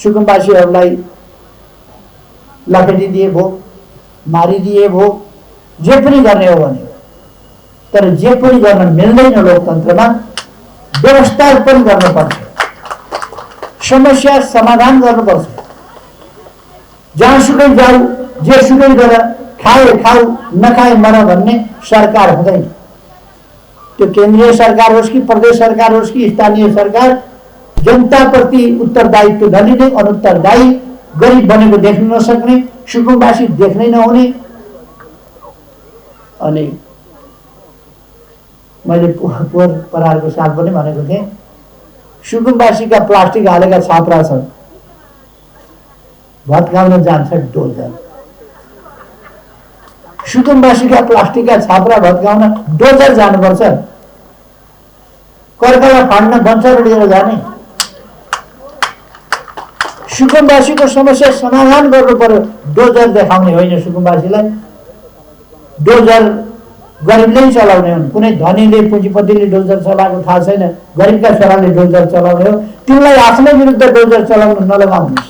सुकुम्बासीहरूलाई लखेटिदिए भो, मारिदिए भो, जे पनि गर्ने हो भने। तर जे पनि गर्न मिल्दैन लोकतन्त्रमा, व्यवस्था पनि गर्नुपर्छ, समस्या समाधान गर्नुपर्छ। जहाँसुकै जाऊ, जेसुकै गर, खाए खाऊ, नखाए मर भन्ने सरकार हुँदैन। त्यो केन्द्रीय सरकार होस् कि प्रदेश सरकार होस् कि स्थानीय सरकार, जनताप्रति उत्तरदायित्व नलिने, अनुत्तरदायी, गरिब बनेको देख्न नसक्ने, सुकुम्बासी देख्नै नहुने। अनि मैले पोहोर परारको साथ पनि भनेको थिएँ, सुकुम्बासीका प्लास्टिक हालेका छाप्रा छन्, भत्काउन जान्छ डोजर। सुकुम्बासीका प्लास्टिकका छाप्रा भत्काउन डोजर जानुपर्छ, कर्कला फाड्न बन्चर लिएर जाने। सुकुम्बासीको समस्या समाधान गर्नु पर्यो, डोजर देखाउने होइन। सुकुम्बासीलाई डोजर गरिबले चलाउने हुन्। कुनै धनीले पुँजीपतिले डोजर चलाएको थाहा छैन, गरिबका छोराले डोजर चलाउने हो। तिमीलाई आफ्नै विरुद्ध डोजर चलाउन नलगाउनुहोस्।